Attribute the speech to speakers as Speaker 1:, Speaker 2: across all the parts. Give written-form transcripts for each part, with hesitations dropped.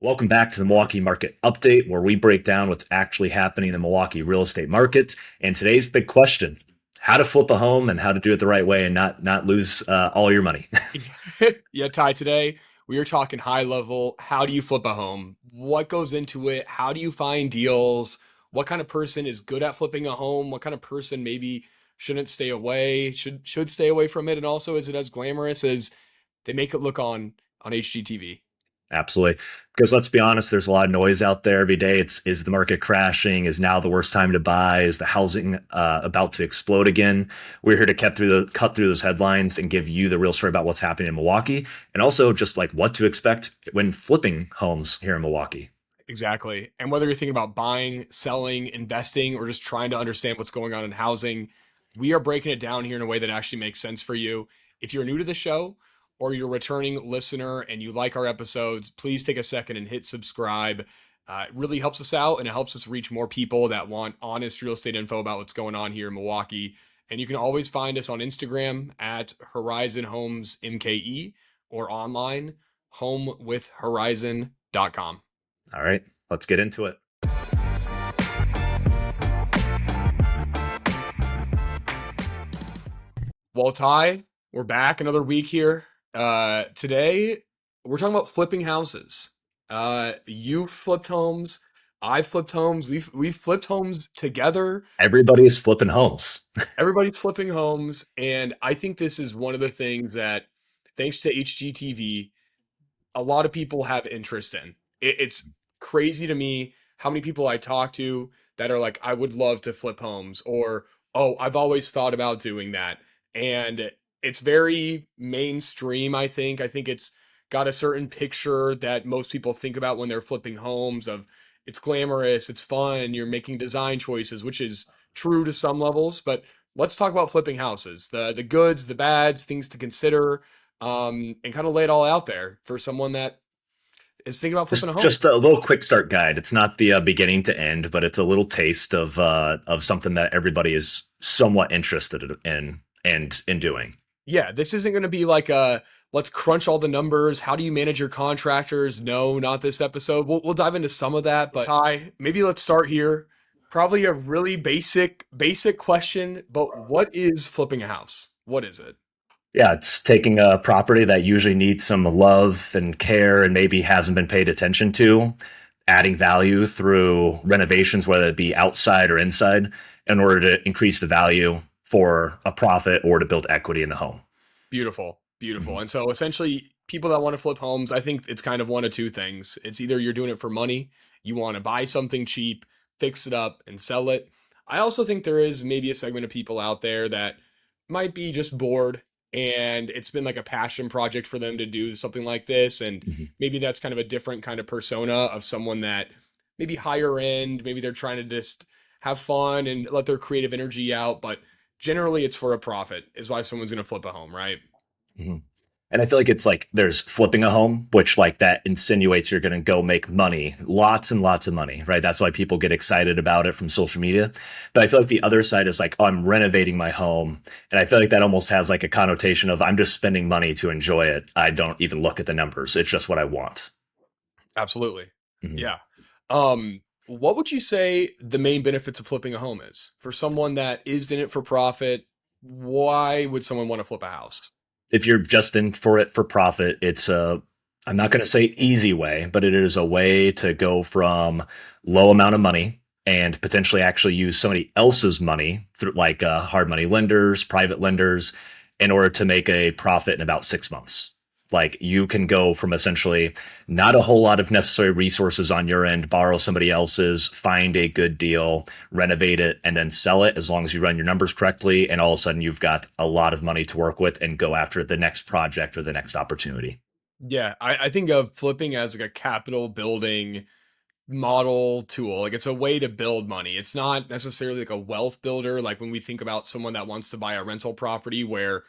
Speaker 1: Welcome back to the Milwaukee Market Update, where we break down what's actually happening in the Milwaukee real estate market. And today's big question: how to flip a home and how to do it the right way and not lose all your money.
Speaker 2: Yeah, Ty, today we are talking high level. How do you flip a home? What goes into it? How do you find deals? What kind of person is good at flipping a home? What kind of person maybe shouldn't stay away, should stay away from it? And also, is it as glamorous as they make it look on HGTV?
Speaker 1: Absolutely. Because let's be honest, there's a lot of noise out there every day. It's is the market crashing? Is now the worst time to buy? Is the housing about to explode again? We're here to cut through those headlines and give you the real story about what's happening in Milwaukee, and also just like what to expect when flipping homes here in Milwaukee.
Speaker 2: Exactly. And whether you're thinking about buying, selling, investing, or just trying to understand what's going on in housing, we are breaking it down here in a way that actually makes sense for you. If you're new to the show or you're a returning listener and you like our episodes, please take a second and hit subscribe. It really helps us out and it helps us reach more people that want honest real estate info about what's going on here in Milwaukee. And you can always find us on Instagram at Horizon Homes MKE or online homewithhorizon.com.
Speaker 1: All right, let's get into it.
Speaker 2: Well, Ty, we're back another week here. Today we're talking about flipping houses. You flipped homes, I flipped homes. We've flipped homes together.
Speaker 1: Everybody is flipping homes.
Speaker 2: Everybody's flipping homes, and I think this is one of the things that, thanks to HGTV, a lot of people have interest in. It's crazy to me how many people I talk to that are like, I would love to flip homes, or, oh, I've always thought about doing that. And it's very mainstream, I think. I think it's got a certain picture that most people think about when they're flipping homes of it's glamorous, it's fun, you're making design choices, which is true to some levels, but let's talk about flipping houses, the goods, the bads, things to consider, and kind of lay it all out there for someone that is thinking about flipping a home.
Speaker 1: Just a little quick start guide. It's not the beginning to end, but it's a little taste of something that everybody is somewhat interested in and in doing.
Speaker 2: Yeah, this isn't going to be like a let's crunch all the numbers. How do you manage your contractors? No, not this episode. We'll dive into some of that, but Ty, maybe let's start here. Probably a really basic question, but what is flipping a house? What is it?
Speaker 1: Yeah, it's taking a property that usually needs some love and care and maybe hasn't been paid attention to, adding value through renovations, whether it be outside or inside, in order to increase the value for a profit or to build equity in the home.
Speaker 2: Beautiful,
Speaker 1: Mhm.
Speaker 2: beautiful. And so essentially, people that want to flip homes, I think it's kind of one of two things. It's either you're doing it for money, you want to buy something cheap, fix it up, and sell it. I also think there is maybe a segment of people out there that might be just bored and it's been like a passion project for them to do something like this. And
Speaker 1: Mhm.
Speaker 2: maybe that's kind of a different kind of persona of someone that maybe higher end, maybe they're trying to just have fun and let their creative energy out. But generally, it's for a profit, is why someone's going to flip a home, right?
Speaker 1: Mhm. And I feel like it's like there's flipping a home, which like that insinuates you're going to go make money, lots and lots of money, right? That's why people get excited about it from social media. But I feel like the other side is like, oh, I'm renovating my home. And I feel like that almost has like a connotation of I'm just spending money to enjoy it. I don't even look at the numbers. It's just what I want.
Speaker 2: Absolutely.
Speaker 1: Mhm.
Speaker 2: Yeah. What would you say the main benefits of flipping a home is for someone that is in it for profit? Why would someone want to flip a house?
Speaker 1: If you're just in for it for profit, it's a, I'm not going to say easy way, but it is a way to go from low amount of money and potentially actually use somebody else's money through like hard money lenders, private lenders, in order to make a profit in about 6 months. Like you can go from essentially not a whole lot of necessary resources on your end, borrow somebody else's, find a good deal, renovate it, and then sell it as long as you run your numbers correctly. And all of a sudden you've got a lot of money to work with and go after the next project or the next opportunity.
Speaker 2: Yeah, I think of flipping as like a capital building model tool. Like it's a way to build money. It's not necessarily like a wealth builder. Like when we think about someone that wants to buy a rental property where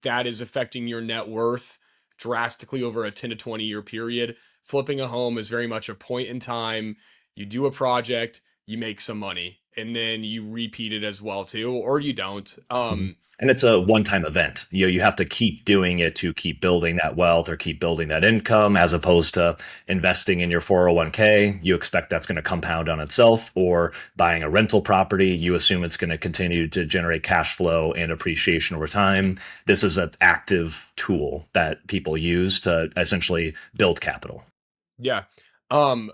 Speaker 2: that is affecting your net worth drastically over a 10 to 20 year period. Flipping a home is very much a point in time. You do a project, you make some money. and then you repeat it as well too, or you don't.
Speaker 1: Mhm. And it's a one-time event. You have to keep doing it to keep building that wealth or keep building that income, as opposed to investing in your 401k. You expect that's going to compound on itself, or buying a rental property. You assume it's going to continue to generate cash flow and appreciation over time. This is an active tool that people use to essentially build capital.
Speaker 2: Yeah. Um,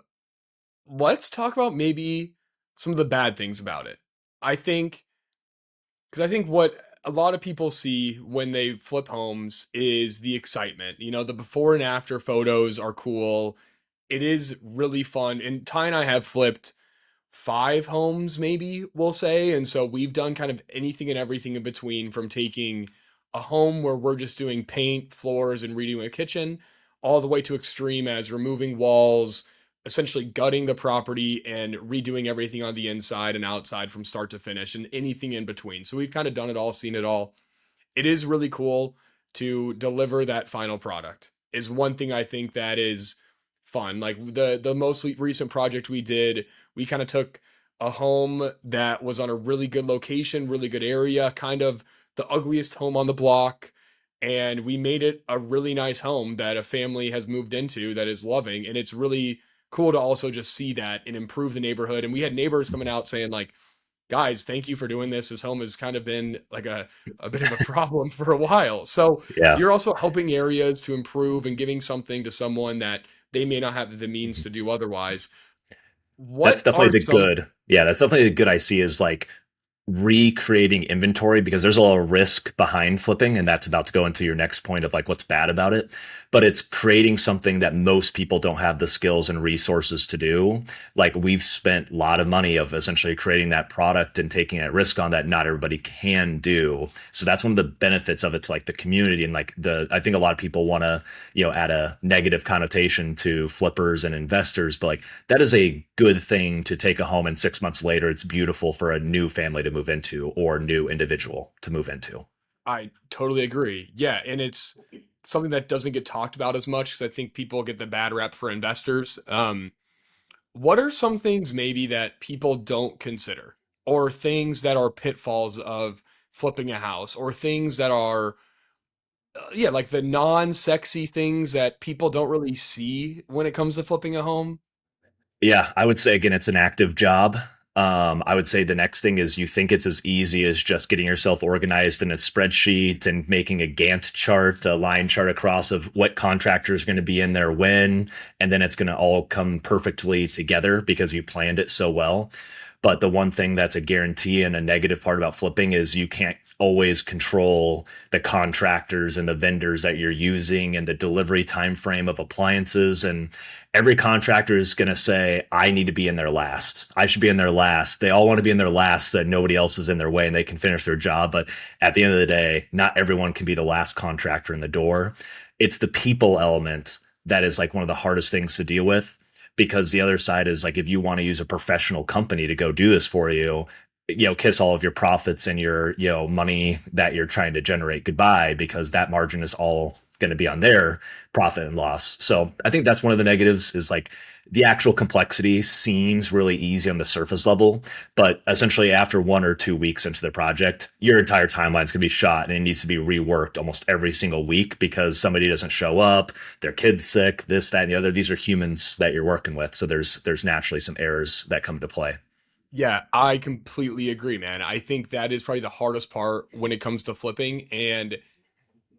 Speaker 2: let's talk about maybe some of the bad things about it. I think because I think what a lot of people see when they flip homes is the excitement. You know, the before and after photos are cool. It is really fun. And Ty and I have flipped 5 homes, maybe we'll say. And so we've done kind of anything and everything in between, from taking a home where we're just doing paint, floors, and redoing a kitchen, all the way to extreme as removing walls, essentially gutting the property and redoing everything on the inside and outside from start to finish, and anything in between. So we've kind of done it all, seen it all. It is really cool to deliver that final product, is one thing I think that is fun. Like the most recent project we did, we kind of took a home that was on a really good location, really good area, kind of the ugliest home on the block, and we made it a really nice home that a family has moved into that is loving. And it's really cool to also just see that and improve the neighborhood. And we had neighbors coming out saying like, guys, thank you for doing this. This home has kind of been like a bit of a problem for a while. So
Speaker 1: Yeah.
Speaker 2: you're also helping areas to improve and giving something to someone that they may not have the means to do otherwise.
Speaker 1: That's
Speaker 2: What
Speaker 1: definitely
Speaker 2: are
Speaker 1: the
Speaker 2: some,
Speaker 1: good. Yeah, that's definitely the good I see is like recreating inventory, because there's a lot of risk behind flipping, and that's about to go into your next point of like what's bad about it. But it's creating something that most people don't have the skills and resources to do. Like, we've spent a lot of money of essentially creating that product and taking a risk on that not everybody can do. So that's one of the benefits of it to like the community. And like the I think a lot of people want to, add a negative connotation to flippers and investors, but like that is a good thing to take a home and 6 months later it's beautiful for a new family to move into or new individual to move into.
Speaker 2: I totally agree. Yeah. And it's something that doesn't get talked about as much because I think people get the bad rep for investors. What are some things maybe that people don't consider, or things that are pitfalls of flipping a house, or things that are yeah, like the non-sexy things that people don't really see when it comes to flipping a home?
Speaker 1: Yeah, I would say again, it's an active job. I would say the next thing is you think it's as easy as just getting yourself organized in a spreadsheet and making a Gantt chart, a line chart across of what contractor is going to be in there when, and then it's going to all come perfectly together because you planned it so well. But the one thing that's a guarantee and a negative part about flipping is you can't always control the contractors and the vendors that you're using and the delivery time frame of appliances. And every contractor is going to say, I need to be in there last. I should be in there last. They all want to be in there last so that nobody else is in their way and they can finish their job. But at the end of the day, not everyone can be the last contractor in the door. It's the people element that is like one of the hardest things to deal with, because the other side is like, if you want to use a professional company to go do this for you, kiss all of your profits and your, money that you're trying to generate goodbye, because that margin is all going to be on their profit and loss. So I think that's one of the negatives, is like the actual complexity seems really easy on the surface level, but essentially after 1 or 2 weeks into the project, your entire timeline is going to be shot and it needs to be reworked almost every single week because somebody doesn't show up, their kid's sick, this, that, and the other. These are humans that you're working with. So there's naturally some errors that come into play.
Speaker 2: Yeah, I completely agree, man. I think that is probably the hardest part when it comes to flipping, and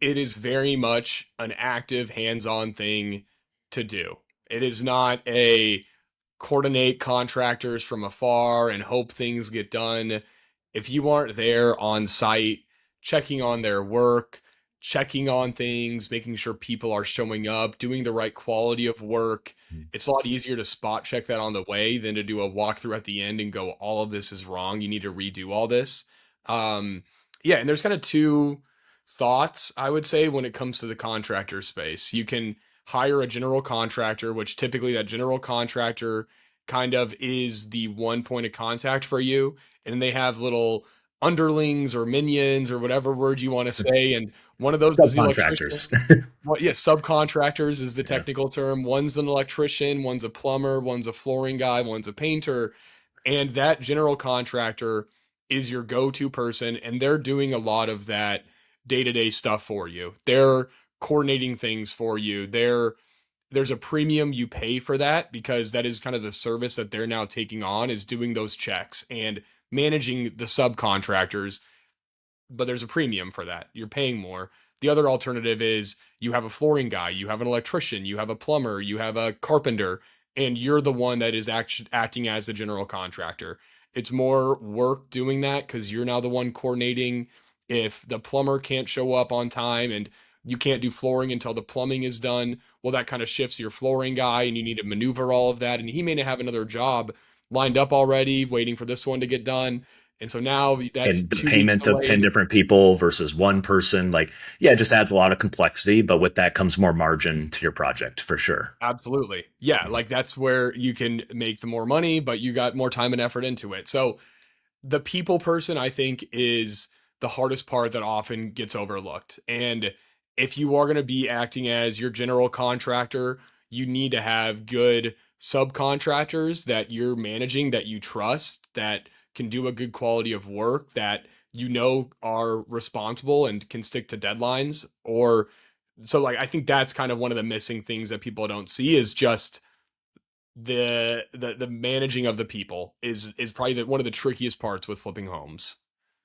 Speaker 2: it is very much an active, hands-on thing to do. It is not a coordinate contractors from afar and hope things get done. If you aren't there on site, checking on their work, checking on things, making sure people are showing up, doing the right quality of work, it's a lot easier to spot check that on the way than to do a walkthrough at the end and go, all of this is wrong. You need to redo all this. Um, yeah, and there's kind of two thoughts, I would say, when it comes to the contractor space. You can hire a general contractor, which typically that general contractor kind of is the one point of contact for you. And they have little underlings or minions or whatever word you want to say. And one of those is the electrician.
Speaker 1: Subcontractors.
Speaker 2: Well, yeah, subcontractors is the
Speaker 1: Yeah.
Speaker 2: technical term. One's an electrician, one's a plumber, one's a flooring guy, one's a painter. And that general contractor is your go-to person, and they're doing a lot of that day-to-day stuff for you. They're coordinating things for you. There's a premium you pay for that because that is kind of the service that they're now taking on, is doing those checks and managing the subcontractors, but there's a premium for that. You're paying more. The other alternative is you have a flooring guy, you have an electrician, you have a plumber, you have a carpenter, and you're the one that is acting as the general contractor. It's more work doing that because you're now the one coordinating. If the plumber can't show up on time and you can't do flooring until the plumbing is done, well, that kind of shifts your flooring guy and you need to maneuver all of that. And he may not have another job lined up already, waiting for this one to get done. And so now that's
Speaker 1: And the
Speaker 2: 2 weeks
Speaker 1: payment of 10
Speaker 2: delayed.
Speaker 1: different people versus one person, like, yeah, it just adds a lot of complexity, but with that comes more margin to your project for sure.
Speaker 2: Absolutely. Yeah, like that's where you can make the more money, but you got more time and effort into it. So the people person, I think, is the hardest part that often gets overlooked. And if you are going to be acting as your general contractor, you need to have good subcontractors that you're managing, that you trust, that can do a good quality of work, that you know are responsible and can stick to deadlines. Or so, like, I think that's kind of one of the missing things that people don't see, is just the managing of the people is probably one of the trickiest parts with flipping homes.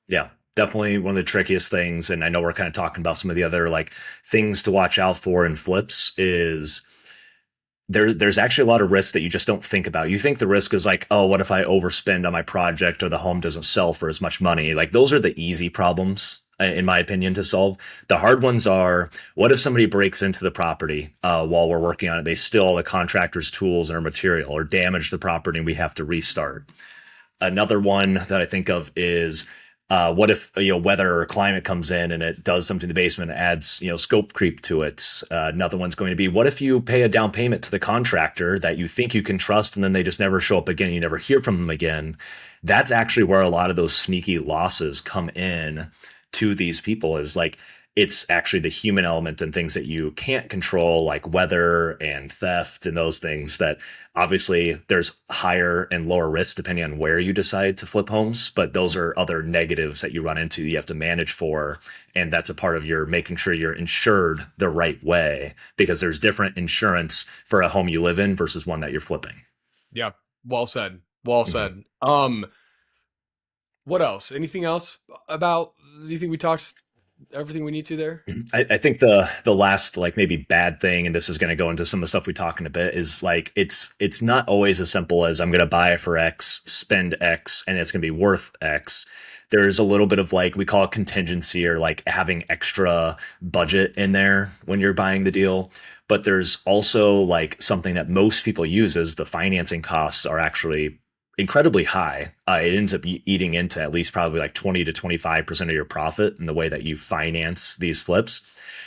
Speaker 1: Yeah, definitely one of the trickiest things. And I know we're kind of talking about some of the other like things to watch out for in flips is there's actually a lot of risk that you just don't think about. You think the risk is like, oh, what if I overspend on my project or the home doesn't sell for as much money? Like those are the easy problems, in my opinion, to solve. The hard ones are, what if somebody breaks into the property while we're working on it? They steal all the contractor's tools or material or damage the property and we have to restart. Another one that I think of is what if weather or climate comes in and it does something to the basement, adds scope creep to it. Another one's going to be what if you pay a down payment to the contractor that you think you can trust and then they just never show up again, you never hear from them again. That's actually where a lot of those sneaky losses come in to these people, is like it's actually the human element and things that you can't control, like weather and theft and those things that obviously there's higher and lower risk depending on where you decide to flip homes. But those are other negatives that you run into, you have to manage for. And that's a part of your making sure you're insured the right way, because there's different insurance for a home you live in versus one that you're flipping.
Speaker 2: Yeah, well said. Well
Speaker 1: Mhm.
Speaker 2: said. What else? Anything else about? Do you think we talked everything we need to there?
Speaker 1: I think the last like maybe bad thing, and this is going to go into some of the stuff we talk in a bit, is like it's not always as simple as I'm going to buy it for X, spend X, and it's going to be worth X. There's a little bit of like we call it contingency, or like having extra budget in there when you're buying the deal. But there's also like something that most people use is the financing costs are actually incredibly high. It ends up eating into at least probably like 20 to 25% of your profit in the way that you finance these flips.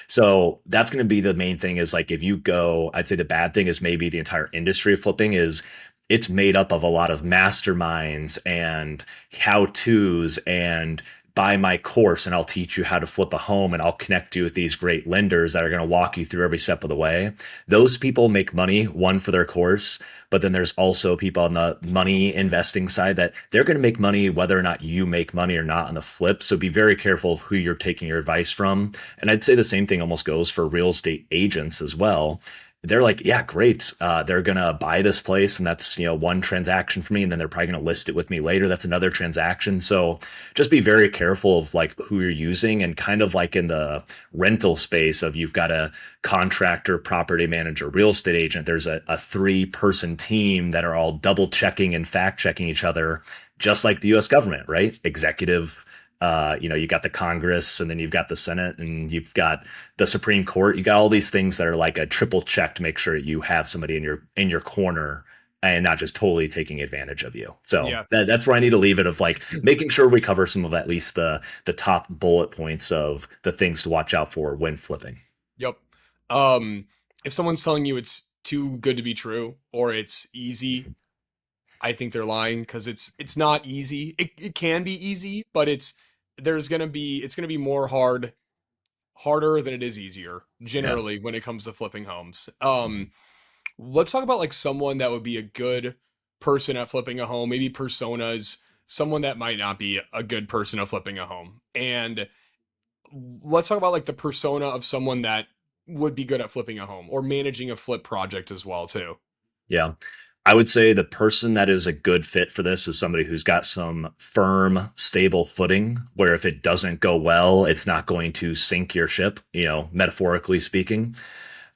Speaker 1: So that's going to be the main thing, is like if you go, I'd say the bad thing is maybe the entire industry of flipping is it's made up of a lot of masterminds and how to's and buy my course and I'll teach you how to flip a home and I'll connect you with these great lenders that are going to walk you through every step of the way. Those people make money, one, for their course, but then there's also people on the money investing side that they're going to make money whether or not you make money or not on the flip. So be very careful of who you're taking your advice from. And I'd say the same thing almost goes for real estate agents as well. They're like, yeah, great. They're gonna buy this place, and that's one transaction for me, and then they're probably gonna list it with me later. That's another transaction. So just be very careful of like who you're using, and kind of like in the rental space of you've got a contractor, property manager, real estate agent. There's a 3-person team that are all double checking and fact checking each other, just like the U.S. government, right? Executive. You got the Congress, and then you've got the Senate, and you've got the Supreme Court. You got all these things that are like a triple check to make sure you have somebody in your corner and not just totally taking advantage of you. So
Speaker 2: Yeah.
Speaker 1: that's where I need to leave it, of like making sure we cover some of at least the top bullet points of the things to watch out for when flipping.
Speaker 2: Yep. Um, if someone's telling you it's too good to be true or it's easy, I think they're lying, because it's not easy. It can be easy, but it's gonna be more harder than it is easier
Speaker 1: Yeah.
Speaker 2: generally when it comes to flipping homes. Let's talk about like someone that would be a good person at flipping a home, maybe personas, someone that might not be a good person at flipping a home. And let's talk about like the persona of someone that would be good at flipping a home or managing a flip project as well too.
Speaker 1: Yeah. I would say the person that is a good fit for this is somebody who's got some firm, stable footing where if it doesn't go well, it's not going to sink your ship, metaphorically speaking.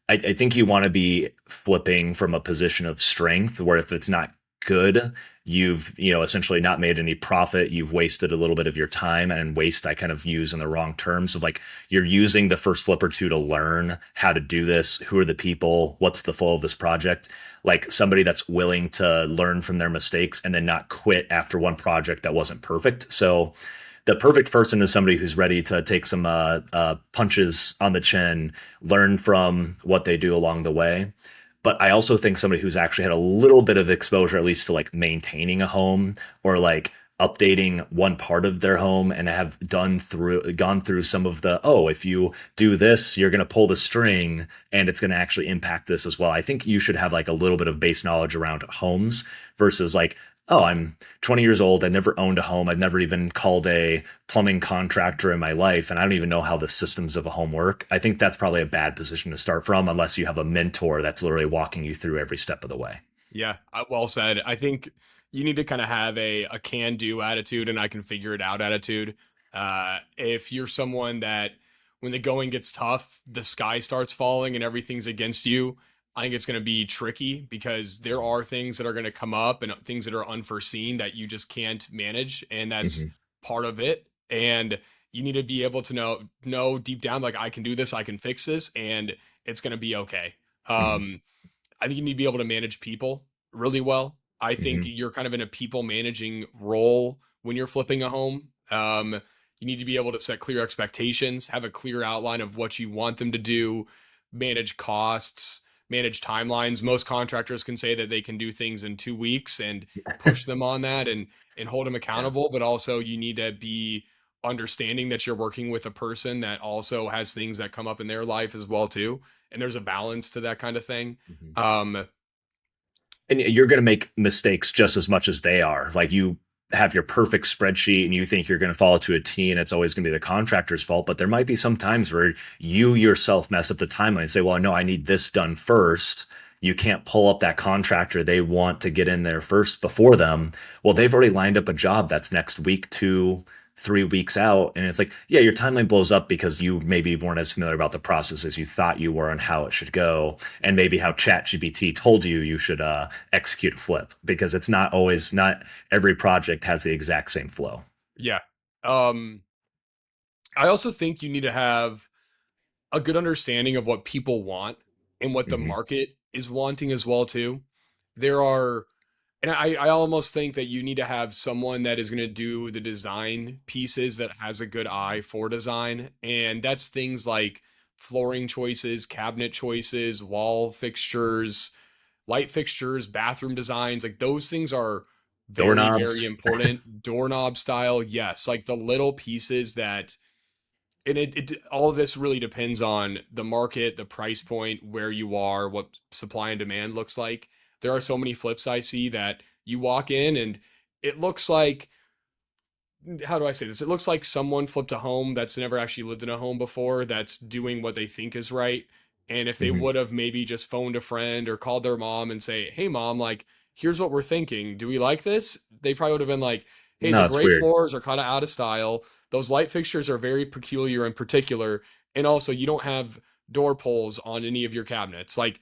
Speaker 1: I think you want to be flipping from a position of strength where if it's not good, you've, essentially not made any profit. You've wasted a little bit of your time, and waste I kind of use in the wrong terms of like you're using the first flip or two to learn how to do this. Who are the people? What's the flow of this project? Like somebody that's willing to learn from their mistakes and then not quit after one project that wasn't perfect. So the perfect person is somebody who's ready to take some punches on the chin, learn from what they do along the way. But I also think somebody who's actually had a little bit of exposure, at least to like maintaining a home or like updating one part of their home and have gone through some of the, oh, if you do this, you're going to pull the string and it's going to actually impact this as well. I think you should have like a little bit of base knowledge around homes versus like, oh, I'm 20 years old. I never owned a home. I've never even called a plumbing contractor in my life. And I don't even know how the systems of a home work. I think that's probably a bad position to start from unless you have a mentor that's literally walking you through every step of the way.
Speaker 2: Yeah, well said. I think you need to kind of have a can do attitude and I can figure it out attitude. If you're someone that when the going gets tough, the sky starts falling and everything's against you, I think it's going to be tricky because there are things that are going to come up and things that are unforeseen that you just can't manage. And that's
Speaker 1: Hmm.
Speaker 2: part of it. And you need to be able to know deep down, like I can do this, I can fix this, and it's going to be okay.
Speaker 1: Hmm.
Speaker 2: Um, I think you need to be able to manage people really well. I think
Speaker 1: Hmm.
Speaker 2: you're kind of in a people managing role when you're flipping a home. You need to be able to set clear expectations, have a clear outline of what you want them to do, manage costs, manage timelines. Most contractors can say that they can do things in 2 weeks and push them on that and hold them
Speaker 1: Yeah.
Speaker 2: accountable. But also, you need to be understanding that you're working with a person that also has things that come up in their life as well too, and there's a balance to that kind of thing.
Speaker 1: Hmm.
Speaker 2: um
Speaker 1: And you're going to make mistakes just as much as they are. Like you have your perfect spreadsheet and you think you're going to follow to a T and it's always going to be the contractor's fault. But there might be some times where you yourself mess up the timeline and say, well, no, I need this done first. You can't pull up that contractor. They want to get in there first before them. Well, they've already lined up a job that's next week, 2, 3 weeks out. And it's like, yeah, your timeline blows up because you maybe weren't as familiar about the process as you thought you were and how it should go. And maybe how ChatGPT told you should execute a flip because it's not every project has the exact same flow.
Speaker 2: yeah. um I also think you need to have a good understanding of what people want and what the
Speaker 1: Hmm.
Speaker 2: market is wanting as well too. There are, and I almost think that you need to have someone that is going to do the design pieces that has a good eye for design. And that's things like flooring choices, cabinet choices, wall fixtures, light fixtures, bathroom designs. Like those things are very, very
Speaker 1: Doorknobs.
Speaker 2: important. Doorknob style, yes. Like the little pieces that, and it all of this really depends on the market, the price point, where you are, what supply and demand looks like. There are so many flips I see that you walk in and it looks like, how do I say this? It looks like someone flipped a home that's never actually lived in a home before that's doing what they think is right. And if they
Speaker 1: Hmm.
Speaker 2: would have maybe just phoned a friend or called their mom and say, "Hey mom, like here's what we're thinking. Do we like this?" They probably would have been like, "Hey, the
Speaker 1: No, it's
Speaker 2: gray
Speaker 1: weird.
Speaker 2: floors are kind of out of style. Those light fixtures are very peculiar and particular. And also you don't have door pulls on any of your cabinets." Like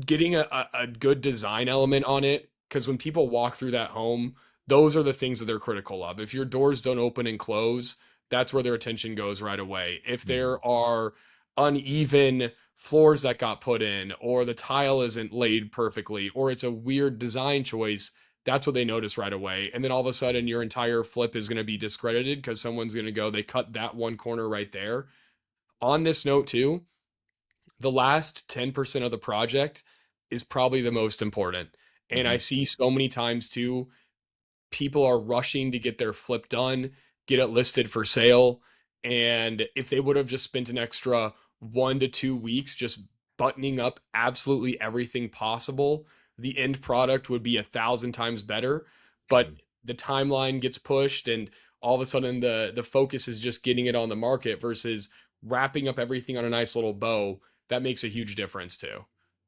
Speaker 2: getting a good design element on it, because when people walk through that home, those are the things that they're critical of. If your doors don't open and close, that's where their attention goes right away. If
Speaker 1: Mhm.
Speaker 2: there are uneven floors that got put in, or the tile isn't laid perfectly, or it's a weird design choice, that's what they notice right away. And then all of a sudden, your entire flip is going to be discredited because someone's going to go, they cut that one corner right there. On this note, too, the last 10% of the project is probably the most important. And I
Speaker 1: Mhm.
Speaker 2: see so many times too, people are rushing to get their flip done, get it listed for sale. And if they would have just spent an extra 1 to 2 weeks just buttoning up absolutely everything possible, the end product would be 1,000 times better, but the timeline gets pushed and all of a sudden the focus is just getting it on the market versus wrapping up everything on a nice little bow. That makes a huge difference too.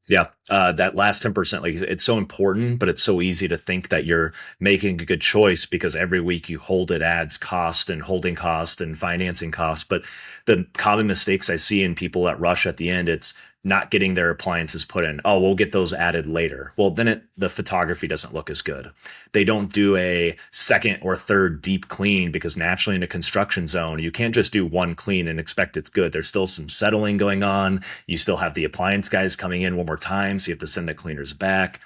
Speaker 1: Yeah, that last 10%, like it's so important, but it's so easy to think that you're making a good choice because every week you hold it adds cost and holding cost and financing cost. But the common mistakes I see in people that rush at the end, it's not getting their appliances put in. Oh, we'll get those added later. Well, then the photography doesn't look as good. They don't do a second or third deep clean because naturally in a construction zone, you can't just do one clean and expect it's good. There's still some settling going on. You still have the appliance guys coming in one more time, so you have to send the cleaners back.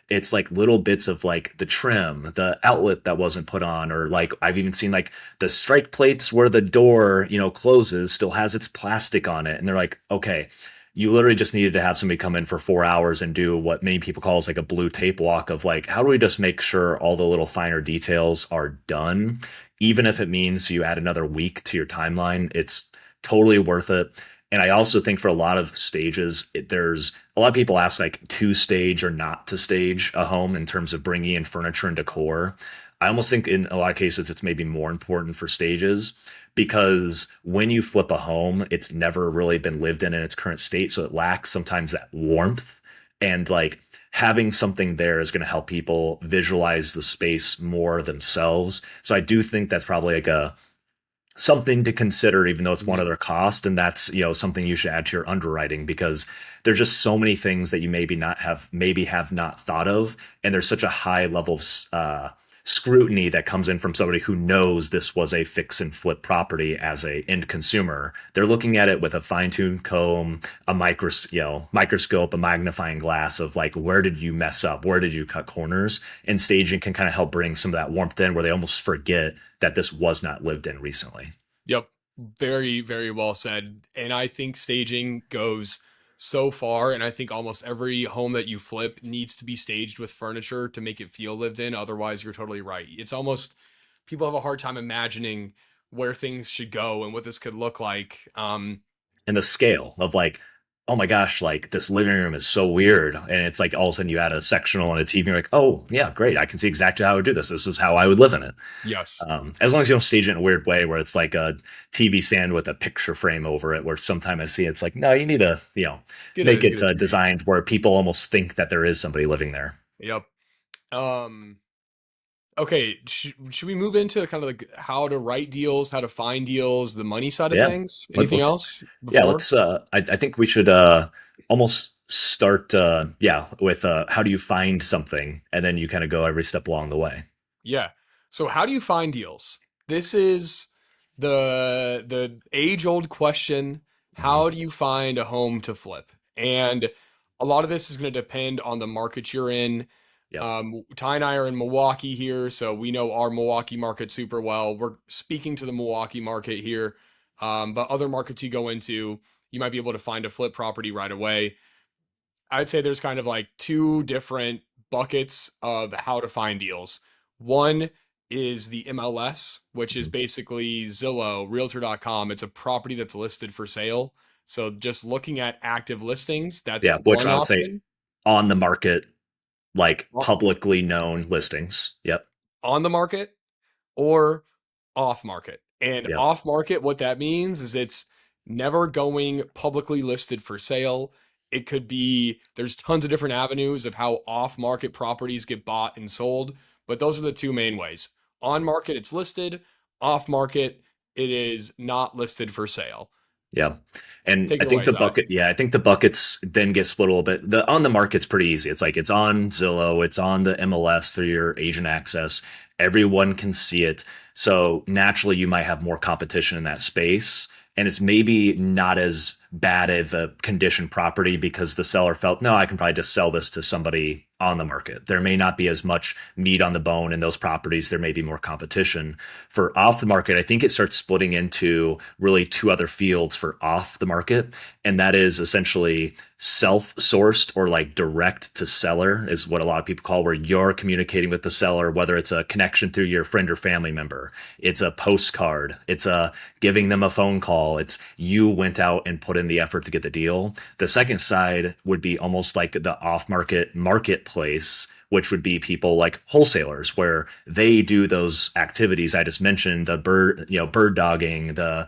Speaker 1: It's like little bits of like the trim, the outlet that wasn't put on, or like I've even seen like the strike plates where the door, closes still has its plastic on it. And they're like, okay, you literally just needed to have somebody come in for 4 hours and do what many people call is like a blue tape walk of like, how do we just make sure all the little finer details are done? Even if it means you add another week to your timeline, it's totally worth it. And I also think for a lot of stages, there's a lot of people ask like to stage or not to stage a home in terms of bringing in furniture and decor. I almost think in a lot of cases, it's maybe more important for stages because when you flip a home, it's never really been lived in its current state. So it lacks sometimes that warmth, and like having something there is going to help people visualize the space more themselves. So I do think that's probably like a something to consider, even though it's one other cost. And that's, something you should add to your underwriting because there's just so many things that you maybe have not thought of. And there's such a high level of scrutiny that comes in from somebody who knows this was a fix and flip property as a end consumer. They're looking at it with a fine-tuned comb, a microscope, a magnifying glass of like, where did you mess up? Where did you cut corners? And staging can kind of help bring some of that warmth in where they almost forget that this was not lived in recently.
Speaker 2: Yep. Very, very well said. And I think staging goes so far. And I think almost every home that you flip needs to be staged with furniture to make it feel lived in. Otherwise, you're totally right. It's almost, people have a hard time imagining where things should go and what this could look like.
Speaker 1: And the scale of like, oh my gosh, like this living room is so weird. And it's like all of a sudden you add a sectional and a TV, and you're like, oh yeah, great. I can see exactly how I would do this. This is how I would live in it.
Speaker 2: Yes.
Speaker 1: As long as you don't stage it in a weird way where it's like a TV stand with a picture frame over it, where sometimes I see it's like, no, you need to, make it designed where people almost think that there is somebody living there.
Speaker 2: Yep. Okay, should we move into kind of like how to write deals, how to find deals, the money side of
Speaker 1: Yeah.
Speaker 2: things? Anything else
Speaker 1: Yeah,
Speaker 2: before?
Speaker 1: let's I think we should almost start with how do you find something, and then you kind of go every step along the way.
Speaker 2: Yeah. So how do you find deals? This is the age-old question.
Speaker 1: Mhm.
Speaker 2: How do you find a home to flip? And a lot of this is going to depend on the market you're in.
Speaker 1: Yep.
Speaker 2: Ty and I are in Milwaukee here, so we know our Milwaukee market super well. We're speaking to the Milwaukee market here, but other markets you go into, you might be able to find a flip property right away. I'd say there's kind of like two different buckets of how to find deals. One is the MLS, which is
Speaker 1: Mhm.
Speaker 2: basically Zillow, Realtor.com. It's a property that's listed for sale. So just looking at active listings, that's
Speaker 1: Yeah, which
Speaker 2: one
Speaker 1: I would say
Speaker 2: option.
Speaker 1: on the market, like publicly known listings. Yep.
Speaker 2: On the market or off market. And
Speaker 1: Yep.
Speaker 2: off market, what that means is it's never going publicly listed for sale. It could be, there's tons of different avenues of how off market properties get bought and sold, but those are the two main ways. On market, it's listed. Off market, it is not listed for sale.
Speaker 1: Yeah. And
Speaker 2: Take
Speaker 1: I
Speaker 2: it
Speaker 1: think
Speaker 2: away, Ty.
Speaker 1: I think the buckets then get split a little bit. The on the market's pretty easy. It's like it's on Zillow, it's on the MLS through your agent access. Everyone can see it. So naturally you might have more competition in that space. And it's maybe not as bad of a condition property because the seller felt, no, I can probably just sell this to somebody on the market. There may not be as much meat on the bone in those properties. There may be more competition. For off the market, I think it starts splitting into really two other fields for off the market. And that is essentially self-sourced or like direct to seller is what a lot of people call, where you're communicating with the seller, whether it's a connection through your friend or family member, it's a postcard, it's a giving them a phone call, it's you went out and put in in the effort to get the deal. The second side would be almost like the off-market marketplace, which would be people like wholesalers, where they do those activities I just mentioned, the bird dogging, the,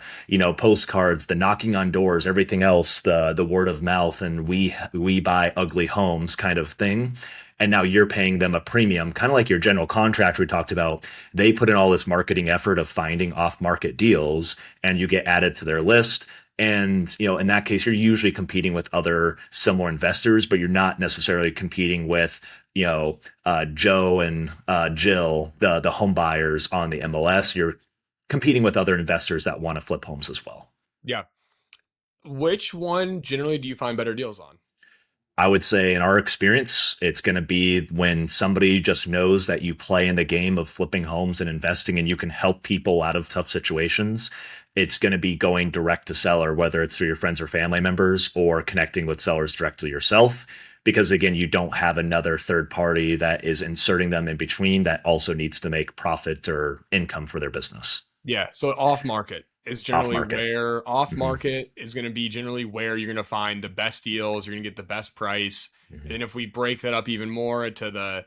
Speaker 1: postcards, the knocking on doors, everything else, the word of mouth, and we buy ugly homes kind of thing. And now you're paying them a premium, kind of like your general contractor we talked about. They put in all this marketing effort of finding off market deals, and you get added to their list. And, in that case, you're usually competing with other similar investors, but you're not necessarily competing with, Joe and Jill, the home buyers on the MLS. You're competing with other investors that want to flip homes as well.
Speaker 2: Yeah. Which one generally do you find better deals on?
Speaker 1: I would say in our experience, it's going to be when somebody just knows that you play in the game of flipping homes and investing and you can help people out of tough situations. It's going to be going direct to seller, whether it's through your friends or family members or connecting with sellers directly yourself. Because again, you don't have another third party that is inserting them in between that also needs to make profit or income for their business.
Speaker 2: Yeah. So off market is
Speaker 1: Off
Speaker 2: generally
Speaker 1: market.
Speaker 2: where off
Speaker 1: Hmm.
Speaker 2: market is going to be generally where you're going to find the best deals. You're going to get the best price.
Speaker 1: Hmm.
Speaker 2: And if we break that up even more to the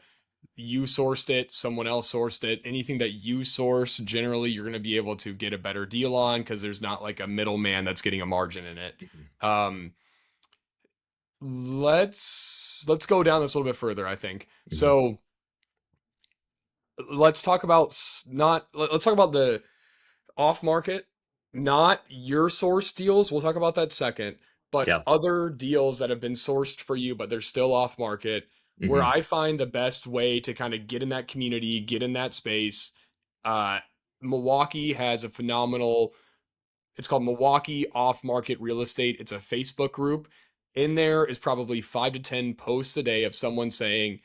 Speaker 2: you sourced it, someone else sourced it, anything that you source, generally you're going to be able to get a better deal on because there's not like a middleman that's getting a margin in it. Um, let's go down this a little bit further, I think.
Speaker 1: Hmm.
Speaker 2: So let's talk about let's talk about the off market, not your source deals. We'll talk about that second, but
Speaker 1: Yeah.
Speaker 2: other deals that have been sourced for you, but they're still off market, where
Speaker 1: Hmm.
Speaker 2: I find the best way to kind of get in that community, get in that space. Uh, Milwaukee has a phenomenal, it's called Milwaukee Off Market Real Estate. It's a Facebook group. In there is probably 5 to 10 posts a day of someone saying,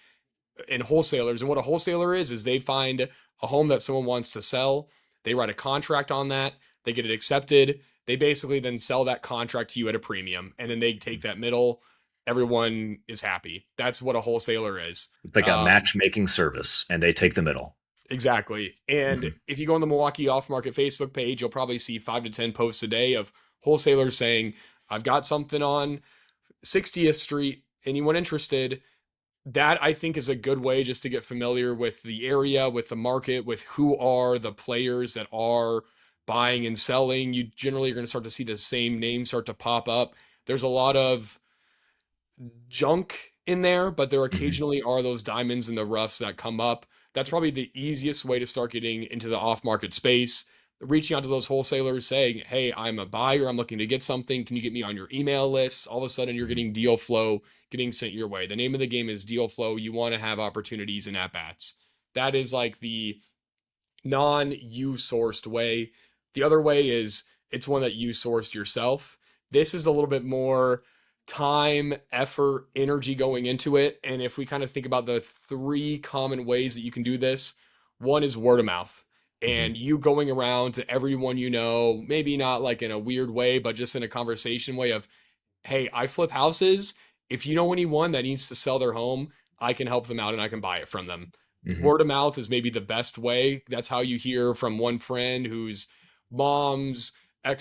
Speaker 2: and wholesalers. And what a wholesaler is they find a home that someone wants to sell. They write a contract on that. They get it accepted. They basically then sell that contract to you at a premium, and then they take that middle. Everyone is happy. That's what a wholesaler is.
Speaker 1: It's like a
Speaker 2: Um,
Speaker 1: matchmaking service and they take the middle.
Speaker 2: exactly. And
Speaker 1: Hmm.
Speaker 2: if you go on the Milwaukee Off Market Facebook page, you'll probably see 5 to 10 posts a day of wholesalers saying, "I've got something on 60th Street. Anyone interested?" That I think is a good way just to get familiar with the area, with the market, with who are the players that are buying and selling. You generally are going to start to see the same names start to pop up. There's a lot of junk in there, but there
Speaker 1: Hmm.
Speaker 2: occasionally are those diamonds in the roughs that come up. That's probably the easiest way to start getting into the off market space. Reaching out to those wholesalers saying, "Hey, I'm a buyer. I'm looking to get something. Can you get me on your email list?" All of a sudden, you're getting deal flow getting sent your way. The name of the game is deal flow. You want to have opportunities and at bats. That is like the non you sourced way. The other way is it's one that you sourced yourself. This is a little bit more time, effort, energy going into it. And if we kind of think about the three common ways that you can do this, one is word of mouth.
Speaker 1: Hmm.
Speaker 2: And you going around to everyone you know, maybe not like in a weird way, but just in a conversation way of, "Hey, I flip houses. If you know anyone that needs to sell their home, I can help them out and I can buy it from them."
Speaker 1: Hmm.
Speaker 2: Word of mouth is maybe the best way. That's how you hear from one friend whose mom's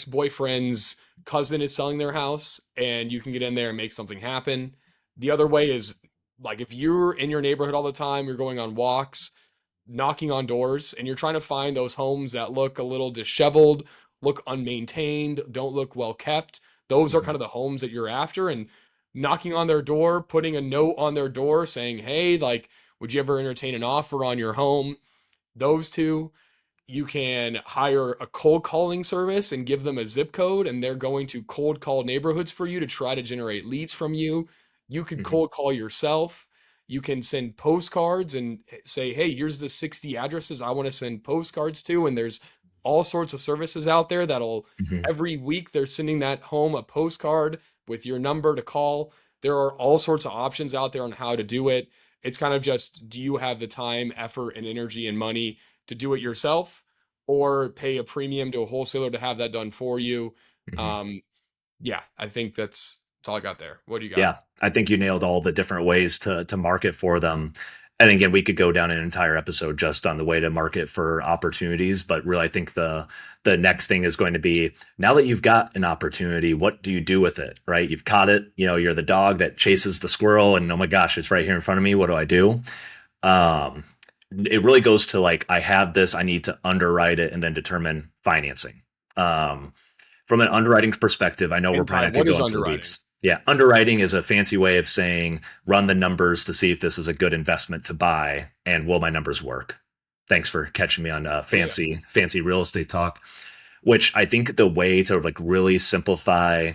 Speaker 2: ex-boyfriend's cousin is selling their house, and you can get in there and make something happen. The other way is like if you're in your neighborhood all the time, you're going on walks, knocking on doors, and you're trying to find those homes that look a little disheveled, look unmaintained, don't look well kept. Those are
Speaker 1: Hmm.
Speaker 2: kind of the homes that you're after, and knocking on their door, putting a note on their door saying, "Hey, like, would you ever entertain an offer on your home?" Those two. You can hire a cold calling service and give them a zip code, and they're going to cold call neighborhoods for you to try to generate leads from you. You could
Speaker 1: Hmm.
Speaker 2: cold call yourself. You can send postcards and say, "Hey, here's the 60 addresses I want to send postcards to." And there's all sorts of services out there that'll
Speaker 1: Hmm.
Speaker 2: every week they're sending that home a postcard with your number to call. There are all sorts of options out there on how to do it. It's kind of just, do you have the time, effort, and energy and money to do it yourself, or pay a premium to a wholesaler to have that done for you?
Speaker 1: Hmm.
Speaker 2: Um, yeah, I think that's all I got there. What do you got?
Speaker 1: Yeah, I think you nailed all the different ways to market for them. And again, we could go down an entire episode just on the way to market for opportunities, but really I think the next thing is going to be, now that you've got an opportunity, what do you do with it? Right? You've caught it, you're the dog that chases the squirrel and oh my gosh, it's right here in front of me. What do I do? Um, it really goes to like, I have this, I need to underwrite it and then determine financing. Um, from an underwriting perspective, I know we're
Speaker 2: And
Speaker 1: probably
Speaker 2: Ty,
Speaker 1: not going
Speaker 2: what
Speaker 1: to go
Speaker 2: is
Speaker 1: into the
Speaker 2: underwriting?
Speaker 1: weeds. Yeah, underwriting is a fancy way of saying run the numbers to see if this is a good investment to buy and will my numbers work. Thanks for catching me on
Speaker 2: Oh yeah.
Speaker 1: fancy real estate talk. Which I think the way to like really simplify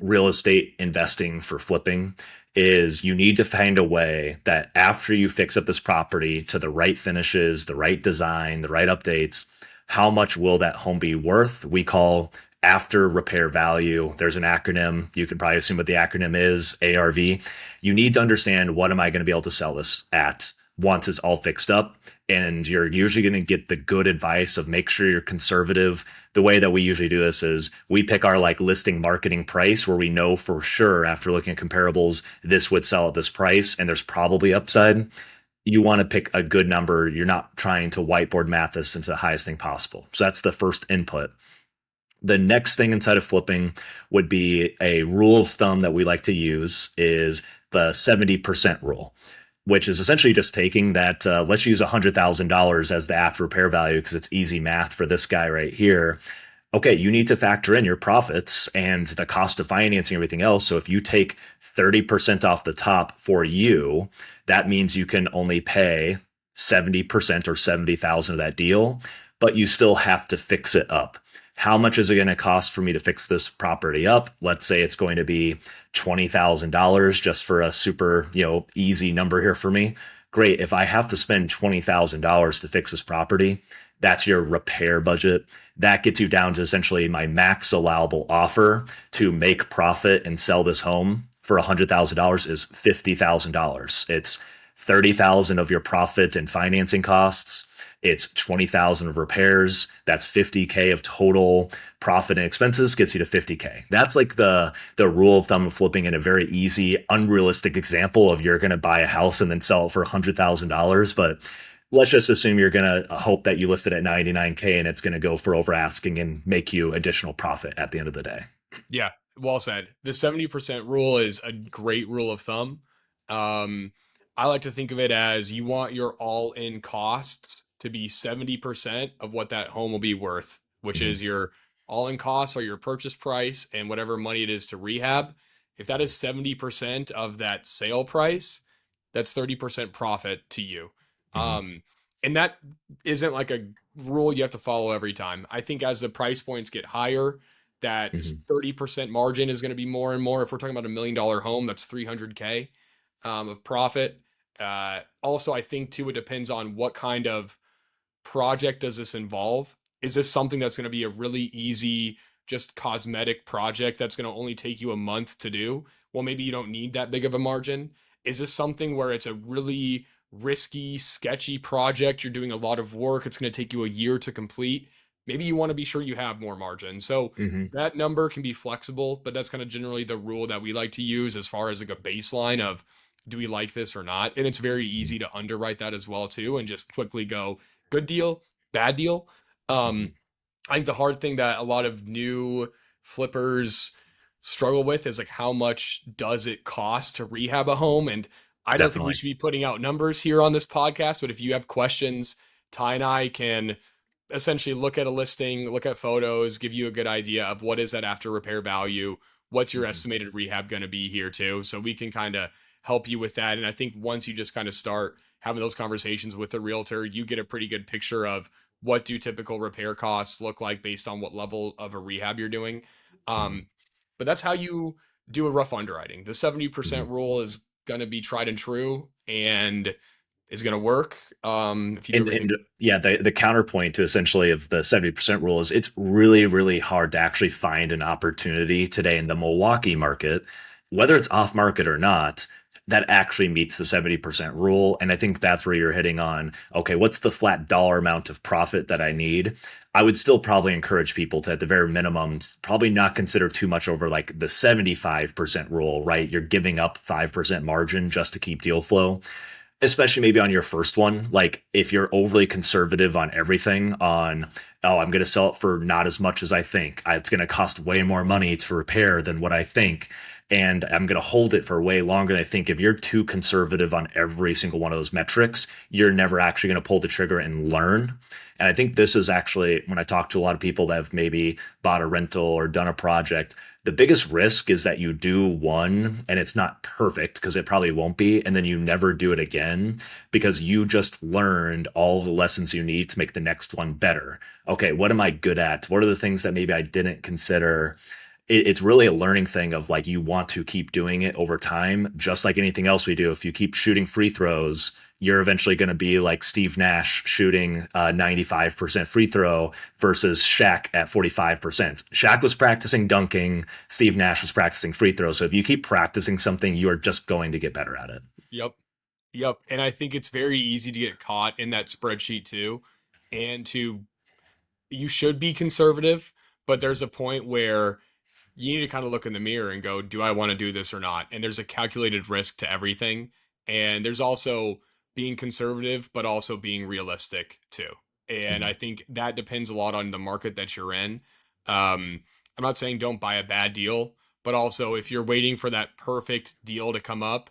Speaker 1: real estate investing for flipping is you need to find a way that after you fix up this property to the right finishes, the right design, the right updates, how much will that home be worth? We call after repair value. There's an acronym. You can probably assume what the acronym is, ARV. You need to understand, what am I going to be able to sell this at once it's all fixed up? And you're usually going to get the good advice of make sure you're conservative. The way that we usually do this is we pick our like listing marketing price where we know for sure after looking at comparables, this would sell at this price and there's probably upside. You want to pick a good number. You're not trying to whiteboard math this into the highest thing possible. So that's the first input. The next thing inside of flipping would be a rule of thumb that we like to use is the 70% rule, which is essentially just taking that, let's use $100,000 as the after repair value because it's easy math for this guy right here. Okay, you need to factor in your profits and the cost of financing, everything else. So if you take 30% off the top for you, that means you can only pay 70% or 70,000 of that deal, but you still have to fix it up. How much is it going to cost for me to fix this property up? Let's say it's going to be $20,000 just for a super, easy number here for me. Great. If I have to spend $20,000 to fix this property, that's your repair budget. That gets you down to essentially my max allowable offer to make profit and sell this home for $100,000 is $50,000. It's 30,000 of your profit and financing costs. It's 20,000 of repairs. That's 50K of total profit and expenses gets you to 50K. That's like the rule of thumb of flipping in a very easy, unrealistic example of you're going to buy a house and then sell it for $100,000. But let's just assume you're going to hope that you list it at 99K and it's going to go for over asking and make you additional profit at the end of the day.
Speaker 2: Yeah, well said. The 70% rule is a great rule of thumb. Um, I like to think of it as you want your all-in costs to be 70% of what that home will be worth, which
Speaker 1: Mm-hmm.
Speaker 2: is your all-in costs or your purchase price and whatever money it is to rehab. If that is 70% of that sale price, that's 30% profit to you.
Speaker 1: Mm-hmm.
Speaker 2: Um, and that isn't like a rule you have to follow every time. I think as the price points get higher, that
Speaker 1: Mm-hmm.
Speaker 2: 30% margin is going to be more and more. If we're talking about $1 million home, that's 300K of profit. Also, I think too, it depends on what kind of project does this involve. Is this something that's going to be a really easy, just cosmetic project that's going to only take you a month to do? Well, maybe you don't need that big of a margin. Is this something where it's a really risky, sketchy project? You're doing a lot of work. It's going to take you a year to complete. Maybe you want to be sure you have more margin. So
Speaker 1: Mm-hmm.
Speaker 2: that number can be flexible, but that's kind of generally the rule that we like to use as far as like a baseline of do we like this or not? And it's very easy to underwrite that as well too and just quickly go good deal, bad deal.
Speaker 1: Mm-hmm.
Speaker 2: I think the hard thing that a lot of new flippers struggle with is like how much does it cost to rehab a home? And I don't think we
Speaker 1: Definitely.
Speaker 2: should be putting out numbers here on this podcast, but if you have questions, Ty and I can essentially look at a listing, look at photos, give you a good idea of what is that after repair value, what's your
Speaker 1: Mm-hmm.
Speaker 2: estimated rehab going to be here too, so we can kind of help you with that. And I think once you just kind of start having those conversations with the realtor, you get a pretty good picture of what do typical repair costs look like based on what level of a rehab you're doing.
Speaker 1: Mm-hmm.
Speaker 2: Um, but that's how you do a rough underwriting. The
Speaker 1: Mm-hmm.
Speaker 2: 70% rule is going to be tried and true and is going to work if you do everything.
Speaker 1: And yeah, the counterpoint to essentially of the 70% rule is it's really, really hard to actually find an opportunity today in the Milwaukee market, whether it's off market or not, that actually meets the 70% rule. And I think that's where you're hitting on, okay, what's the flat dollar amount of profit that I need? I would still probably encourage people to, at the very minimum, probably not consider too much over like the 75% rule, right? You're giving up 5% margin just to keep deal flow. especially maybe on your first one. Like if you're overly conservative on everything, oh, I'm going to sell it for not as much as I think. It's going to cost way more money to repair than what I think. And I'm going to hold it for way longer than I think. If you're too conservative on every single one of those metrics, you're never actually going to pull the trigger and learn. And I think this is actually when I talk to a lot of people that have maybe bought a rental or done a project, the biggest risk is that you do one and it's not perfect because it probably won't be. And then you never do it again because you just learned all the lessons you need to make the next one better. Okay, what am I good at? What are the things that maybe I didn't consider? It's really a learning thing of like you want to keep doing it over time, just like anything else we do. If you keep shooting free throws, you're eventually going to be like Steve Nash shooting 95% free throw versus Shaq at 45%. Shaq was practicing dunking, Steve Nash was practicing free throw. So if you keep practicing something, you're just going to get better at it.
Speaker 2: Yep. Yep. And I think it's very easy to get caught in that spreadsheet too. And you should be conservative, but there's a point where you need to kind of look in the mirror and go, do I want to do this or not? And there's a calculated risk to everything. And there's also being conservative, but also being realistic too. And
Speaker 1: Mhm.
Speaker 2: I think that depends a lot on the market that you're in. I'm not saying don't buy a bad deal, but also if you're waiting for that perfect deal to come up,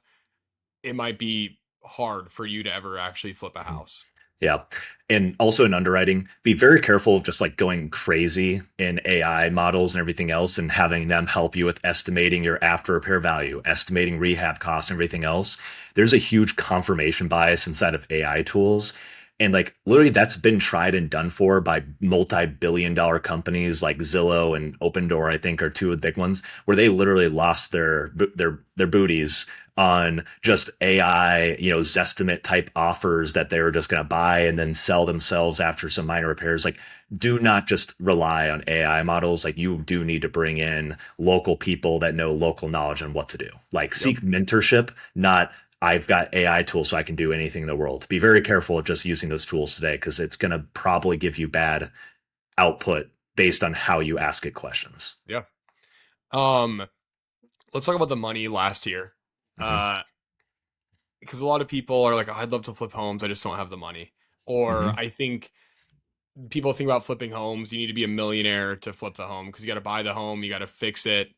Speaker 2: it might be hard for you to ever actually flip a house.
Speaker 1: Yeah. And also in underwriting, be very careful of just like going crazy in AI models and everything else and having them help you with estimating your after repair value, estimating rehab costs and everything else. There's a huge confirmation bias inside of AI tools. And like literally that's been tried and done for by multi-billion dollar companies like Zillow and Open Door, I think are two of the big ones, where they literally lost their booties on just AI, Zestimate type offers that they were just going to buy and then sell themselves after some minor repairs. Like, do not just rely on AI models. Like, you do need to bring in local people that know local knowledge on what to do. Like,
Speaker 2: Yep.
Speaker 1: seek mentorship, not I've got AI tools so I can do anything in the world. Be very careful of just using those tools today because it's going to probably give you bad output based on how you ask it questions.
Speaker 2: Yeah. Um, let's talk about the money last year.
Speaker 1: Hmm.
Speaker 2: Uh, because a lot of people are like, oh, I'd love to flip homes, I just don't have the money. Or
Speaker 1: Hmm.
Speaker 2: I think people think about flipping homes, you need to be a millionaire to flip the home because you got to buy the home, you got to fix it,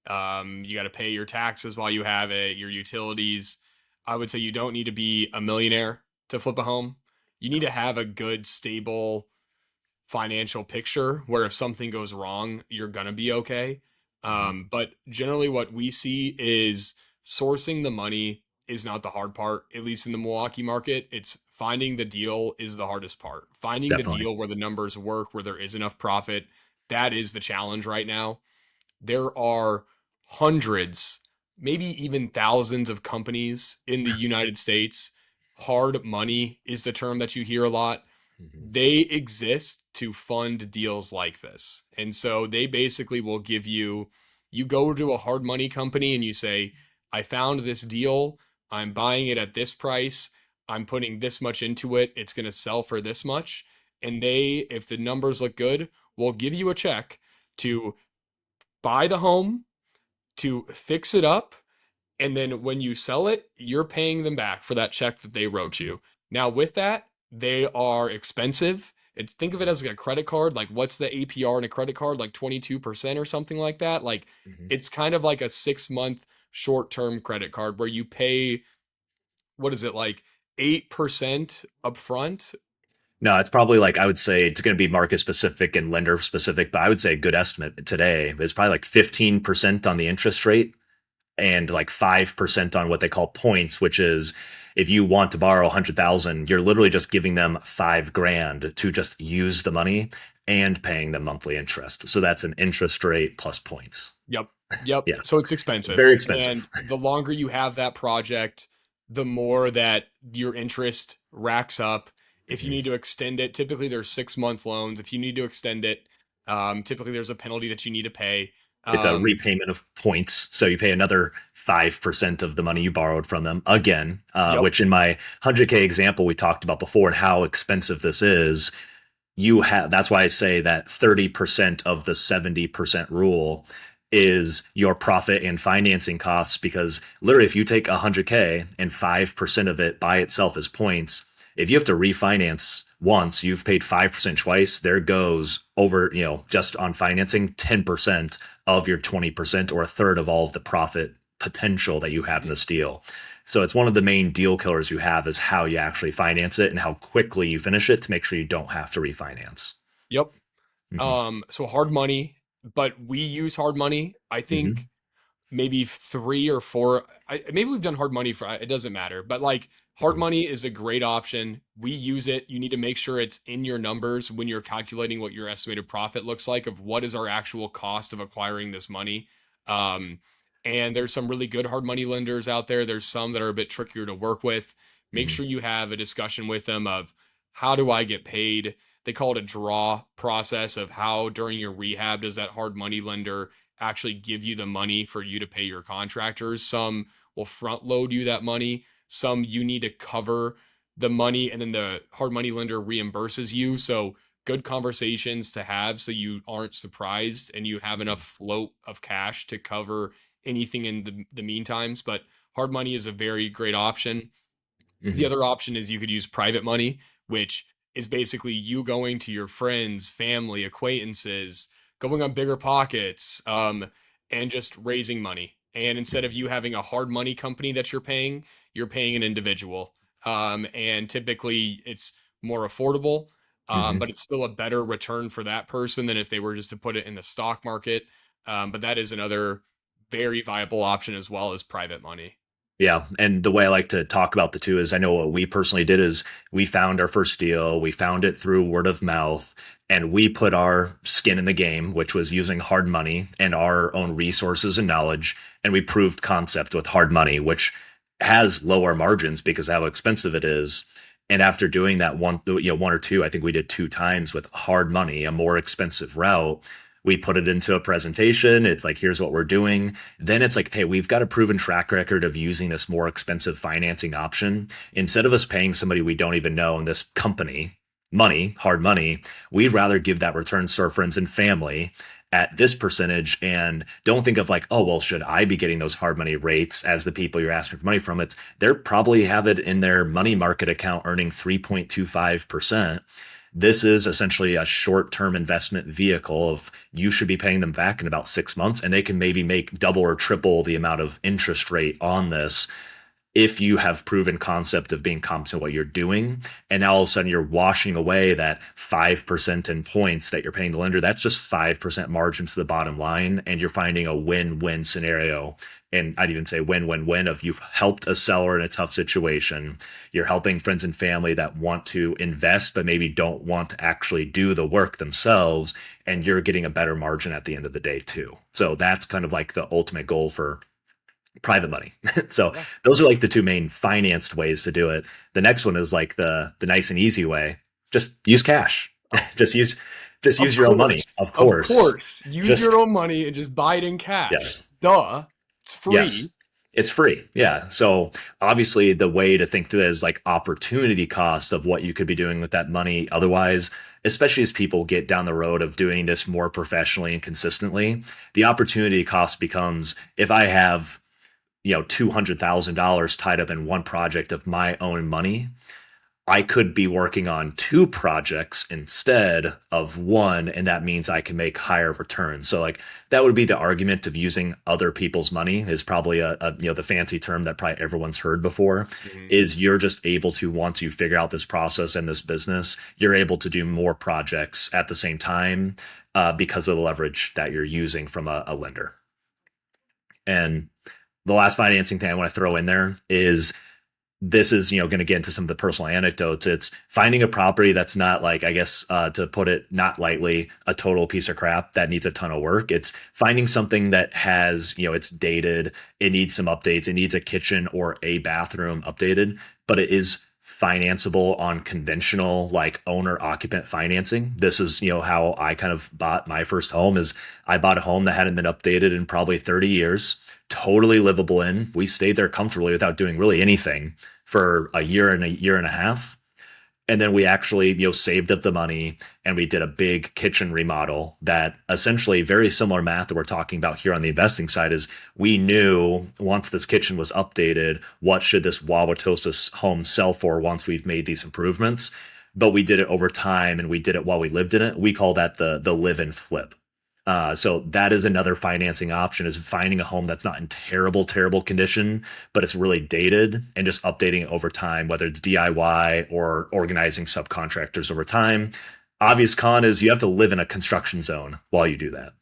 Speaker 2: you got to pay your taxes while you have it, your utilities. I would say you don't need to be a millionaire to flip a home. You need to have a good, stable financial picture where if something goes wrong, you're gonna be okay.
Speaker 1: Hmm.
Speaker 2: But generally, what we see is sourcing the money is not the hard part. At least in the Milwaukee market, it's finding the deal is the hardest part. Finding the
Speaker 1: Definitely.
Speaker 2: deal where the numbers work, where there is enough profit, that is the challenge right now. There are hundreds, maybe even thousands of companies in the United States. Hard money is the term that you hear a lot.
Speaker 1: Hmm.
Speaker 2: They exist to fund deals like this. And so they basically will give you, you go to a hard money company and you say, I found this deal. I'm buying it at this price. I'm putting this much into it. It's going to sell for this much. And they, if the numbers look good, will give you a check to buy the home, to fix it up, and then when you sell it, you're paying them back for that check that they wrote you. Now, with that, they are expensive. It's, think of it as like a credit card. Like, what's the APR in a credit card? Like 22% or something like that. Like,
Speaker 1: Hmm.
Speaker 2: it's kind of like a 6 month short term credit card where you pay, what is it, like 8% upfront?
Speaker 1: No, it's probably like I would say it's going to be market specific and lender specific, but I would say a good estimate today is probably like 15% on the interest rate and like 5% on what they call points, which is if you want to borrow 100,000, you're literally just giving them 5 grand to just use the money and paying them monthly interest. So that's an interest rate plus points.
Speaker 2: Yep. Yep.
Speaker 1: Yeah,
Speaker 2: So it's expensive.
Speaker 1: very expensive.
Speaker 2: And the longer you have that project, the more that your interest racks up. If you
Speaker 1: Mhm.
Speaker 2: need to extend it, typically there's 6 month loans. If you need to extend it, typically there's a penalty that you need to pay.
Speaker 1: It's a
Speaker 2: Um,
Speaker 1: repayment of points. So you pay another 5% of the money you borrowed from them again,
Speaker 2: yep.
Speaker 1: which in my 100K example we talked about before and how expensive this is. That's why I say that 30% of the 70% rule is your profit and financing costs. Because literally, if you take 100K and 5% of it by itself is points, if you have to refinance once, you've paid 5% twice, there goes over, just on financing, 10% of your 20% or a third of all of the profit potential that you have in this deal. So it's one of the main deal killers you have is how you actually finance it and how quickly you finish it to make sure you don't have to refinance.
Speaker 2: Yep.
Speaker 1: Hmm.
Speaker 2: So hard money, but we use hard money. I think
Speaker 1: Hmm.
Speaker 2: maybe 3 or 4. Maybe we've done hard money for it doesn't matter, but like hard
Speaker 1: Hmm.
Speaker 2: money is a great option. We use it. You need to make sure it's in your numbers when you're calculating what your estimated profit looks like of what is our actual cost of acquiring this money. Um, and there's some really good hard money lenders out there. There's some that are a bit trickier to work with. Make
Speaker 1: Hmm.
Speaker 2: sure you have a discussion with them of how do I get paid? They call it a draw process of how during your rehab does that hard money lender actually give you the money for you to pay your contractors. Some will front load you that money. Some you need to cover the money and then the hard money lender reimburses you. So good conversations to have so you aren't surprised and you have enough float of cash to cover anything in the meantimes. But hard money is a very great option. The
Speaker 1: Hmm.
Speaker 2: other option is you could use private money, which is basically you going to your friends, family, acquaintances, going on bigger pockets, and just raising money. And instead of you having a hard money company that you're paying an individual. And typically it's more affordable,
Speaker 1: Hmm.
Speaker 2: but it's still a better return for that person than if they were just to put it in the stock market. But that is another very viable option as well as private money.
Speaker 1: Yeah. And the way I like to talk about the two is I know what we personally did is we found our first deal, we found it through word of mouth, and we put our skin in the game, which was using hard money and our own resources and knowledge. And we proved concept with hard money, which has lower margins because of how expensive it is. And after doing that one or two, I think we did two times with hard money, a more expensive route. We put it into a presentation. It's like, here's what we're doing. Then it's like, hey, we've got a proven track record of using this more expensive financing option. Instead of us paying somebody we don't even know in this company money, hard money, we'd rather give that return to our friends and family at this percentage and don't think of like, oh, well, should I be getting those hard money rates as the people you're asking for money from? It's they're probably have it in their money market account earning 3.25%. This is essentially a short-term investment vehicle of you should be paying them back in about 6 months, and they can maybe make double or triple the amount of interest rate on this if you have proven concept of being competent at what you're doing. And now all of a sudden you're washing away that 5% in points that you're paying the lender. That's just 5% margin to the bottom line. And you're finding a win-win scenario. And I'd even say win-win-win of you've helped a seller in a tough situation. You're helping friends and family that want to invest, but maybe don't want to actually do the work themselves. And you're getting a better margin at the end of the day too. So that's kind of like the ultimate goal for private money. So
Speaker 2: Yeah.
Speaker 1: those are like the two main financed ways to do it. The next one is like the nice and easy way. Just use cash.
Speaker 2: Oh,
Speaker 1: just use just
Speaker 2: of
Speaker 1: use your own money.
Speaker 2: course.
Speaker 1: Of
Speaker 2: Of
Speaker 1: course.
Speaker 2: course. Use your
Speaker 1: Just
Speaker 2: own money and just buy it in cash.
Speaker 1: yes.
Speaker 2: Duh. It's
Speaker 1: Yes.
Speaker 2: free.
Speaker 1: It's free. Yeah. So obviously the way to think through that is like opportunity cost of what you could be doing with that money otherwise, especially as people get down the road of doing this more professionally and consistently. The opportunity cost becomes if I have $200,000 tied up in one project of my own money, I could be working on two projects instead of one, and that means I can make higher returns. So like that would be the argument of using other people's money is probably the fancy term that probably everyone's heard before
Speaker 2: Mhm.
Speaker 1: is you're just able to once you figure out this process and this business, you're able to do more projects at the same time because of the leverage that you're using from a lender. And the last financing thing I want to throw in there is this is going to get into some of the personal anecdotes. It's finding a property that's not like I guess to put it not lightly a total piece of crap that needs a ton of work. It's finding something that has it's dated, it needs some updates, it needs a kitchen or a bathroom updated, but it is financeable on conventional like owner occupant financing. This is how I kind of bought my first home is I bought a home that hadn't been updated in probably 30 years, totally livable in. We stayed there comfortably without doing really anything for a year and a half. And then we actually, saved up the money and we did a big kitchen remodel that essentially very similar math that we're talking about here on the investing side is we knew once this kitchen was updated, what should this Wauwatosa home sell for once we've made these improvements. But we did it over time and we did it while we lived in it. We call that the live and flip. So that is another financing option is finding a home that's not in terrible, terrible condition, but it's really dated and just updating it over time, whether it's DIY or organizing subcontractors over time. Obvious con is you have to live in a construction zone while you do that.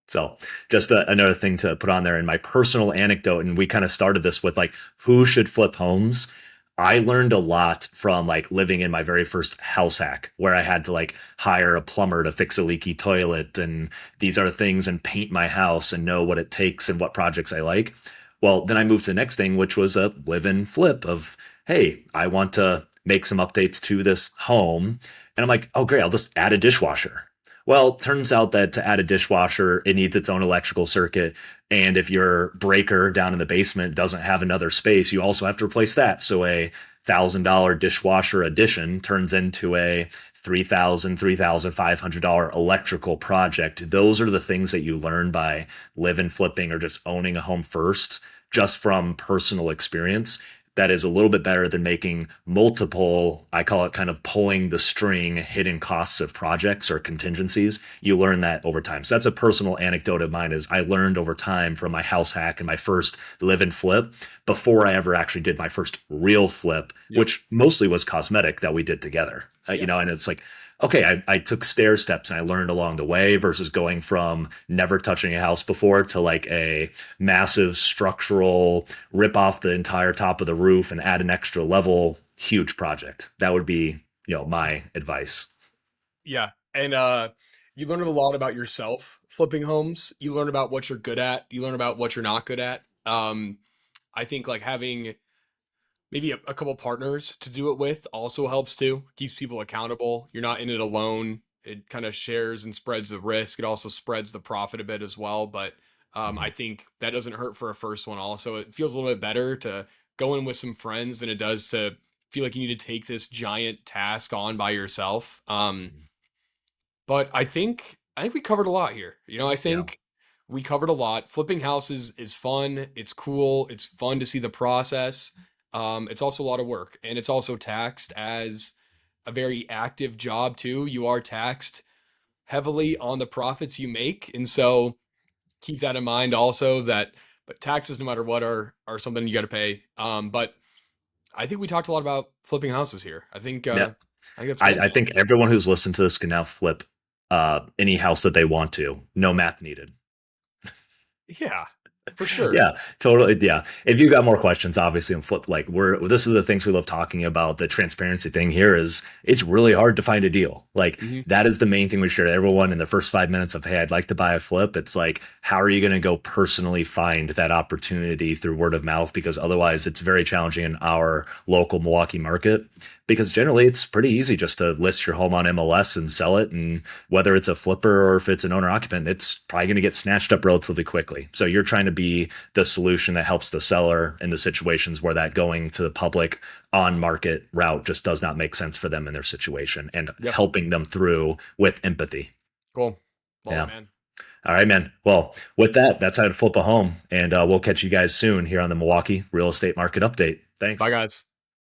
Speaker 1: So just another thing to put on there in my personal anecdote, and we kind of started this with like who should flip homes. I learned a lot from like living in my very first house hack where I had to like hire a plumber to fix a leaky toilet and these are things and paint my house and know what it takes and what projects I like. Well, then I moved to the next thing, which was a live in flip of, hey, I want to make some updates to this home. And I'm like, oh, great, I'll just add a dishwasher. Well, it turns out that to add a dishwasher, it needs its own electrical circuit. And if your breaker down in the basement doesn't have another space, you also have to replace that. So $1,000 dishwasher addition turns into a $3,500 electrical project. Those are the things that you learn by live and flipping or just owning a home first, just from personal experience. That is a little bit better than making multiple, I call it kind of pulling the string hidden costs of projects or contingencies. You learn that over time. So that's a personal anecdote of mine is I learned over time from my house hack and my first live and flip before I ever actually did my first real flip,
Speaker 2: Yep.
Speaker 1: which mostly was cosmetic that we did together.
Speaker 2: Yep.
Speaker 1: And it's like, okay, I took stair steps and I learned along the way versus going from never touching a house before to like a massive structural rip off the entire top of the roof and add an extra level, huge project. That would be, my advice.
Speaker 2: Yeah. And you learn a lot about yourself flipping homes. You learn about what you're good at. You learn about what you're not good at. I think like having maybe a couple partners to do it with also helps too. Keeps people accountable. You're not in it alone. It kind of shares and spreads the risk. It also spreads the profit a bit as well. But I think that doesn't hurt for a first one. Also, it feels a little bit better to go in with some friends than it does to feel like you need to take this giant task on by yourself. But I think we covered a lot here. I
Speaker 1: Yeah.
Speaker 2: think we covered a lot. Flipping houses is fun. It's cool. It's fun to see the process. It's also a lot of work, and it's also taxed as a very active job too. You are taxed heavily on the profits you make, and so keep that in mind also that but taxes no matter what are something you got to pay. But I think we talked a lot about flipping houses here.
Speaker 1: Yeah.
Speaker 2: I think that's
Speaker 1: I,
Speaker 2: good.
Speaker 1: I think everyone who's listened to this can now flip any house that they want to. No math needed.
Speaker 2: Yeah, for sure.
Speaker 1: Yeah, totally. Yeah. If you got more questions, obviously, and flip, like this is the things we love talking about. The transparency thing here is it's really hard to find a deal. Like
Speaker 2: Hmm.
Speaker 1: that is the main thing we share to everyone in the first 5 minutes of, hey, I'd like to buy a flip. It's like, how are you going to go personally find that opportunity through word of mouth? Because otherwise it's very challenging in our local Milwaukee market. Because generally it's pretty easy just to list your home on MLS and sell it. And whether it's a flipper or if it's an owner occupant, it's probably going to get snatched up relatively quickly. So you're trying to be the solution that helps the seller in the situations where that going to the public on market route just does not make sense for them in their situation and
Speaker 2: Yep.
Speaker 1: helping them through with empathy.
Speaker 2: Cool. Love it,
Speaker 1: Yeah.
Speaker 2: man.
Speaker 1: All right, man. Well, with that, that's how to flip a home. And we'll catch you guys soon here on the Milwaukee Real Estate Market Update.
Speaker 2: Bye,
Speaker 1: Thanks.
Speaker 2: guys.